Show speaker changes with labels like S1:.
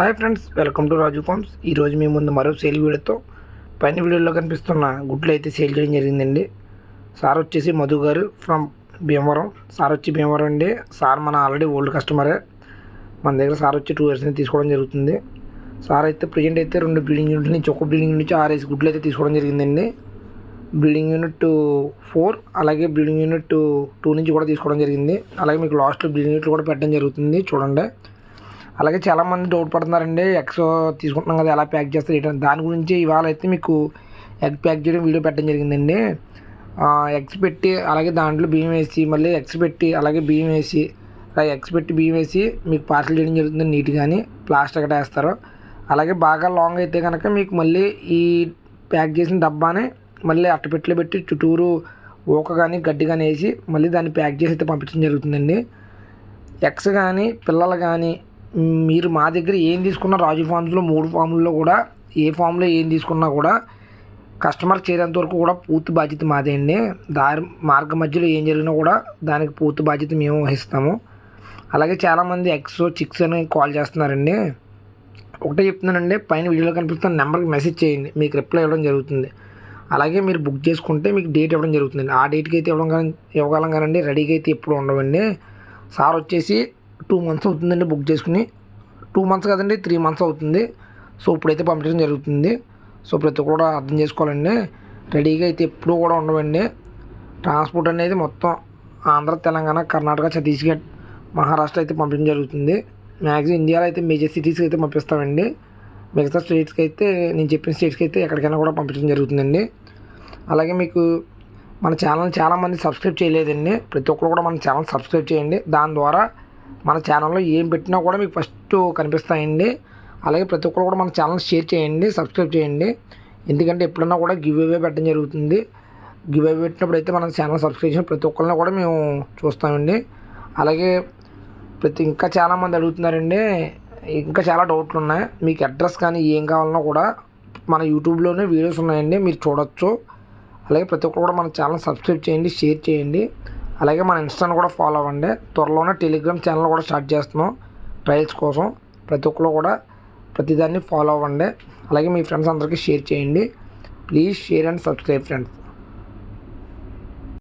S1: Hi friends, welcome to Raju farms. ఈరోజు మీ ముందు మరో సేల్ వీడియోతో పైన వీడియోలో కనిపిస్తున్న గుడ్లు అయితే సేల్ చేయడం జరిగిందండి. సార్ వచ్చేసి మధు గారు ఫ్రమ్ భీమవరం. సార్ వచ్చి భీమవరం అండి. సార్ మన ఆల్రెడీ ఓల్డ్ కస్టమరే. మన దగ్గర సార్ వచ్చి 2 years తీసుకోవడం జరుగుతుంది. సార్ అయితే ప్రజెంట్ అయితే 2 బ్రీడింగ్ యూనిట్ల నుంచి ఒక బ్రీడింగ్ నుంచి 6 గుడ్లు అయితే తీసుకోవడం జరిగిందండి. బ్రీడింగ్ యూనిట్ 4 అలాగే బ్రీడింగ్ యూనిట్ 2 నుంచి కూడా తీసుకోవడం జరిగింది. అలాగే మీకు లాస్ట్లో బ్రీడింగ్ యూనిట్లు కూడా పెట్టడం జరుగుతుంది, చూడండి. అలాగే చాలామంది డౌట్ పడుతున్నారండి, ఎగ్స్ తీసుకుంటున్నాం కదా ఎలా ప్యాక్ చేస్తారు ఏంటంటే దాని గురించి ఇవాళ అయితే మీకు ఎగ్ ప్యాక్ చేయడం వీడియో పెట్టడం జరిగిందండి. ఎగ్స్ పెట్టి అలాగే దాంట్లో బియ్యం వేసి మళ్ళీ ఎగ్స్ పెట్టి అలాగే బియ్యం వేసి ఎగ్స్ పెట్టి బియ్యం వేసి మీకు పార్సల్ చేయడం జరుగుతుంది. నీట్గాని ప్లాస్టిక్ ఒకటి వేస్తారు. అలాగే బాగా లాంగ్ అయితే కనుక మీకు మళ్ళీ ఈ ప్యాక్ చేసిన డబ్బాని మళ్ళీ అట్టపెట్టెలో పెట్టి చుట్టూరు ఊక కానీ గడ్డి కానీ వేసి మళ్ళీ దాన్ని ప్యాక్ చేసి అయితే పంపించడం జరుగుతుందండి. ఎగ్స్ కానీ పిల్లలు కానీ మీరు మా దగ్గర ఏం తీసుకున్నా రాజు ఫార్మ్స్లో 3 ఫామ్లలో కూడా ఏ ఫామ్లో ఏం తీసుకున్నా కూడా కస్టమర్ చేరేంత వరకు కూడా పూర్తి బాధ్యత మాదే అండి. మార్గ మధ్యలో ఏం జరిగినా కూడా దానికి పూర్తి బాధ్యత మేము వహిస్తాము. అలాగే చాలామంది ఎగ్స్ చిక్స్ అని కాల్ చేస్తున్నారండి. ఒకటే చెప్తున్నానండి, పైన వీడియోలో కనిపిస్తున్న నెంబర్కి మెసేజ్ చేయండి, మీకు రిప్లై ఇవ్వడం జరుగుతుంది. అలాగే మీరు బుక్ చేసుకుంటే మీకు డేట్ ఇవ్వడం జరుగుతుంది. ఆ డేట్కి అయితే ఇవ్వగలం కానండి, రెడీగా అయితే ఎప్పుడు ఉండవండి. సార్ వచ్చేసి 2 months అవుతుందండి బుక్ చేసుకుని. 2 months కదండి, 3 months అవుతుంది. సో ఇప్పుడైతే పంపించడం జరుగుతుంది. సో ప్రతి ఒక్కరు కూడా అర్థం చేసుకోవాలండి, రెడీగా అయితే ఎప్పుడూ కూడా ఉండవండి. ట్రాన్స్పోర్ట్ అనేది మొత్తం ఆంధ్ర, తెలంగాణ, కర్ణాటక, ఛత్తీస్గఢ్, మహారాష్ట్ర అయితే పంపించడం జరుగుతుంది. మ్యాక్సిమం ఇండియాలో అయితే మేజర్ సిటీస్కి అయితే పంపిస్తామండి. మిగతా స్టేట్స్కి అయితే నేను చెప్పిన స్టేట్స్కి అయితే ఎక్కడికైనా కూడా పంపించడం జరుగుతుందండి. అలాగే మీకు మన ఛానల్ చాలామంది సబ్స్క్రైబ్ చేయలేదండి. ప్రతి ఒక్కరు కూడా మన ఛానల్ సబ్స్క్రైబ్ చేయండి. దాని ద్వారా మన ఛానల్లో ఏం పెట్టినా కూడా మీకు ఫస్ట్ కనిపిస్తాయండి. అలాగే ప్రతి ఒక్కరు కూడా మన ఛానల్ షేర్ చేయండి, సబ్స్క్రైబ్ చేయండి. ఎందుకంటే ఎప్పుడన్నా కూడా గివ్ అవే పెట్టడం జరుగుతుంది. గివ్ అవే పెట్టినప్పుడు అయితే మన ఛానల్ సబ్స్క్రైబ్ చేసిన ప్రతి ఒక్కరిని కూడా మేము చూస్తామండి. అలాగే ఇంకా చాలామంది అడుగుతున్నారండి, ఇంకా చాలా డౌట్లు ఉన్నాయి. మీకు అడ్రస్ కానీ ఏం కావాలన్నా కూడా మన యూట్యూబ్లోనే వీడియోస్ ఉన్నాయండి, మీరు చూడొచ్చు. అలాగే ప్రతి ఒక్కరు కూడా మన ఛానల్ సబ్స్క్రైబ్ చేయండి, షేర్ చేయండి. అలాగే మన ఇన్స్టాను కూడా ఫాలో అవ్వండి. త్వరలోనే టెలిగ్రామ్ ఛానల్ కూడా స్టార్ట్ చేస్తున్నాం ట్రయల్స్ కోసం. ప్రతి ఒక్కరు కూడా ప్రతిదాన్ని ఫాలో అవ్వండి. అలాగే మీ ఫ్రెండ్స్ అందరికీ షేర్ చేయండి. Please share and subscribe friends.